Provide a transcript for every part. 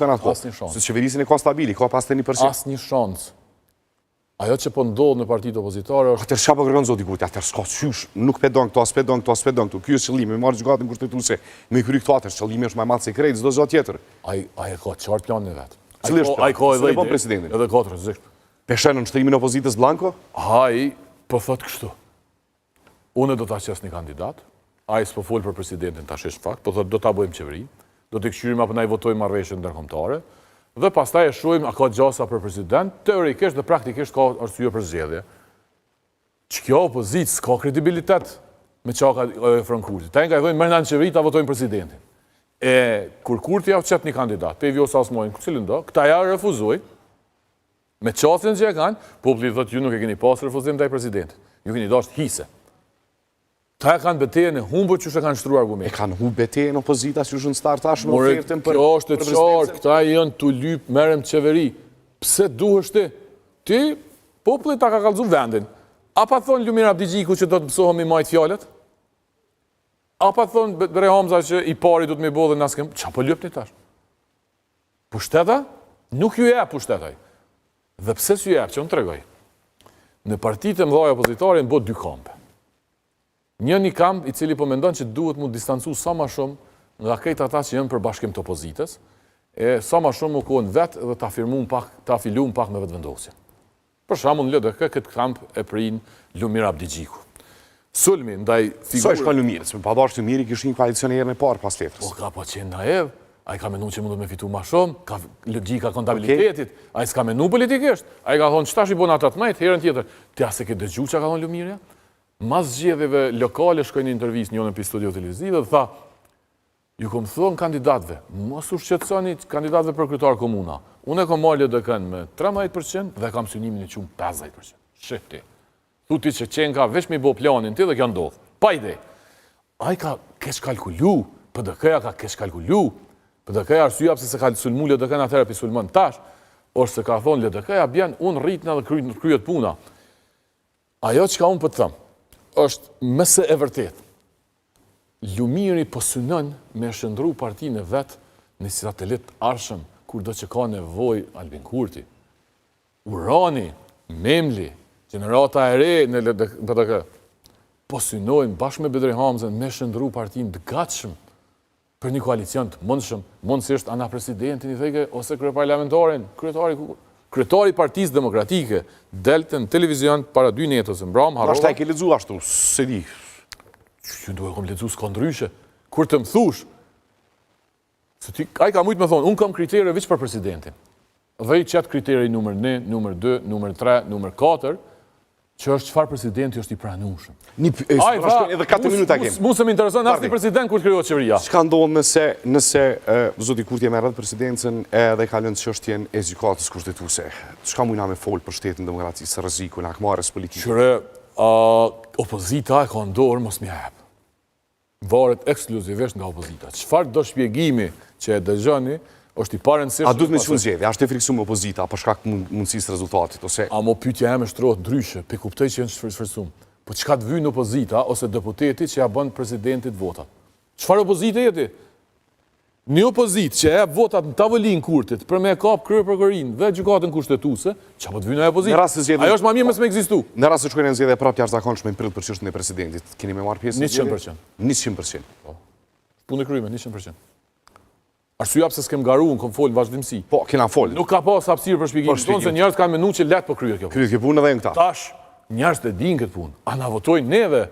Asnjë shans. Se qeverisin e ka stabili, ka pas 1%. Asnjë shans. Ajo që po ndodh në partitë opozitare është... Atër çfarë po kërkon zoti Kurti, atër s'ka qysh, nuk pedon këto, s'pedon këto. Ky është qëllimi, me marrë gjykatën kushtetuese, me kry këto atër, qëllimi është më i madh se krejt, çdo gjë tjetër. Ai e ka qartë planin e vet. Cili është? Ai ka edhe presidentin. Edhe katër rrezik. Peshen në shtrimin e opozitës blanko? Ai po thot kështu. Unë do ta qes një kandidat, ai s'po fol për presidentin tash është fakt, po thot do ta bëjmë qeveri, do të këshyrim apo na i votojmë marrëveshjen ndërkombëtare. Dhe pastaj e shohim a ka gjasa për president, teorikisht dhe praktikisht ka arsye për zgjedhje. Që kjo opozitë s'ka kredibilitet me çka ka ofron Kurti. Ta nga i thonë merrna në qeveri ta votojmë presidentin. E kur Kurti ja çet një kandidat, pe Vjosa Osmojin, cilin do, këta ja refuzojnë. Me çastën që e kanë, populli thotë ju nuk e keni pas refuzim ndaj presidentit. Ju keni dashur hise. Ta e kanë betejën e humbur që e kanë shtruar argumente. E kanë humbur betejën opozita që është në start tashmë ofertën për. Kjo është e qartë, këta janë tu lyp merrem qeveri. Pse duhesh ti? Ti populli ta ka kallëzu vendin. A pa thon Lumir Abdigjiku që do të mësohemi majt fjalët? A pa thon Bre Hamza që i pari do të më bëllë nas kem. Çfarë po lypni tash? Pushteta? Nuk ju jep pushtetaj. Dhe pse s'ju jep, që unë tregoj. Në partitë e mëdha opozitare bëhet dy kampe. Një kamp i cili po mendon që duhet mu distancu sa ma shumë nga krejt ata që janë për bashkim të opozitës, e sa ma shumë u kohën vetë dhe ta filum pak me vetëvendosje. Për shembull në LDK këtë kamp e prin Lumir Abdigjiku. Sulmi ndaj figurës... Sa është ka Lumiri? Se pa dashur Lumiri kishte një koalicionerën e parë pas letrës. Po ka po qenë naev, ai ka menuar që mund të më fitu më shumë, ka logjika kontabilitetit, ai s'ka menuar politikisht. Ai ka thonë ç'tash i bën ata 18 herën tjetër. Ti as e ke dëgjuar çka ka thonë Lumiri? Mas zgjedhjeve lokale shkoi në intervistë njëri në studio televiziv dhe tha, ju kom thonë kandidatëve, mos u shqetësoni kandidatëve për kryetar komuna. Unë e kam marrë LDK-n me 13% dhe kam synimin e qumë 50%. Shihti. Thuti që qenë ka veç me i bo planin ti dhe kjo ndodhë. Pa ide. Ai ka keq kalkulu, PDK-ja ka keq kalkulu. PDK-ja arsyeja pse se ka sulmu LDK-n atëherë pi sulmon tash, ose se ka thonë LDK-ja bjen unë rritna dhe kryet puna. Ajo çka unë po të them është mëse e vërtet. Lumiri po synon me shëndru partinë e vetë në satelit arshëm, kur do që ka nevoj Albin Kurti. Urani, Memli, Gjenerata e re në LDK, po synojnë bashkë me Bedri Hamzën me shëndru partinë të gatshëm për një koalicion të mundshëm, mundësisht ana presidentin i theke, ose kryeparlamentarin, kryetari Partisë Demokratike, delte në televizion para 2 netës, mbram, harrova. Ashtaj ke lexuar ashtu, se di. Që duhet kom lexuar s'ka ndryshe. Kur të më thush, se ti, ai ka mujtë me thonë, unë kam kritere veç për presidentin. Dhe i qatë kriteri numër 1, numër 2, numër 3, numër 4, që është çfarë presidenti është i pranueshëm. Edhe 4 minuta kemi. Mu se më intereson asnjë president kur krijohet qeveria. Çka ndodh nëse zoti Kurti e merr presidencën edhe ka lënë çështjen e gjykatës kushtetuese. Çka mundna me fol për shtetin demokracisë, rrezikun, akmarrës politike? Qyre, opozita e ka ndorë mos më jep. Varet ekskluzivisht nga opozita. Çfarë do shpjegimi që e dëgjoni është i parëndësishëm. A duhet me çu zgjedhje? A është e friksuar opozita për shkak të mundësisë rezultatit ose? A mo pyetja ime shtrohet ndryshe, pe kuptoj që janë shfrytzuar. Po çka të vyn opozita ose deputeti që ja bën presidentit votat? Çfarë opozite jeti? Një opozitë që e votat në tavolinë Kurtit për me kap kryeprokurorin dhe gjykatën kushtetuese, çfarë po të vynë ajo opozitë? Ajo është më mirë mos më ekzistu. Në rast se shkojnë në zgjedhje prapë jashtëzakonshme prill për çështjen e presidentit, keni më marr pjesë? 100%. 100%. Po. Punë kryme 100%. Arsyeja pse s'kem garuar, kom fol vazhdimsi. Po, kena fol. Nuk ka pas hapësirë për shpjegimin tonë se njerëzit kanë menuar që let po kryet kjo. Kryet kjo punë edhe këta. Tash njerëzit e dinë këtë punë. A na votojnë neve?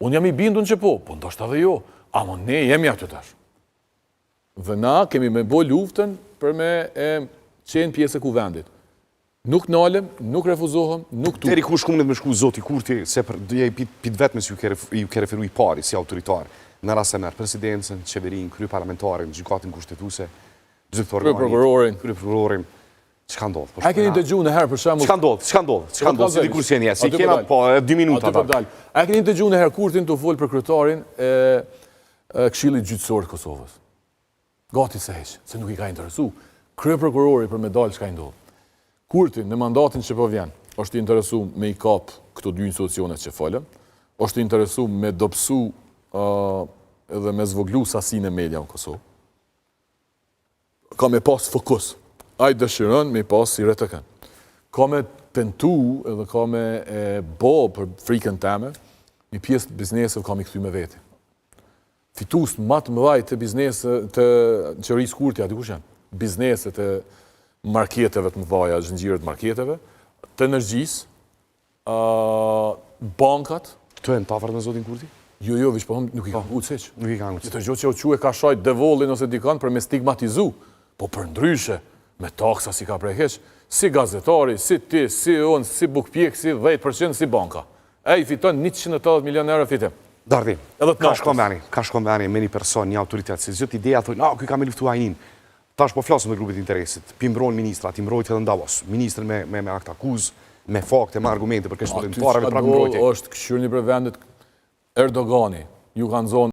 Unë jam i bindur që po ndoshta edhe jo. Amo ne jemi aty tash. Dhe na kemi me bo luftën për me qenë pjesë e kuvendit. Nuk nalem, nuk refuzohem, nuk tu. Deri ku shkumet me shku zoti Kurti, se për dhe i pit vetmes ju ke referu i pari si autoritar. Në rast se merr presidencën, qeverinë, kryeparlamentarin, gjykatën kushtetuese, kryeprokurorin. Çka ndodh? A keni dëgjuar një herë për shembull? Çka ndodh? Si dikur sjeni, si kena po 2 minuta ta. A keni dëgjuar një herë Kurtin të fol për kryetarin e Këshillit Gjyqësor të Kosovës? Gati se heq, se nuk i ka interesu. Kryeprokurori për medalë çka i ndodh. Kurti në mandatin që po vjen, është i interesu me i kap këto 2 institucionet që folëm, është i interesu me dobësu edhe me zvoglu sasinë e media në Kosovë. ka me pas fokus. Ai dëshiron me pas si retëkën. Ka me tentu edhe ka me bo për frikën teme, një pjesë të biznesëve ka me këthy me veti. Fitus më të mëdhaj të biznesë të qeverisë Kurti, aty kush janë? Bizneset e marketeve të mëdhaja, zhëngjirët marketeve, të energjisë, bankat. Këto e në tafër me zotin Kurti? Jo, vish po nuk i kanë uceq. Nuk i kanë uceq. Të gjë që o quë e ka shajt devollin ose dikan për me stigmatizu, po për ndryshe, me taksa si ka prekeq, si gazetari, si ti, si unë, si bukpjek, si 10%, si banka. E i fiton 180 milion euro fitim. Dardi, Edhe të ka shkonveni me një person, një autoritet, se zhjot ideja thojnë, kuj ka me luftu ajnin. Tash po flasëm dhe grupit interesit, pimbrojnë ministra, ti mbrojt edhe ndavos, ministrën me akt akuz, me fakte, me argumente për kështë përdimtare, me prapë mbrojtje. Aty është këshyrë një për vendet Erdogani, ju kanë zonë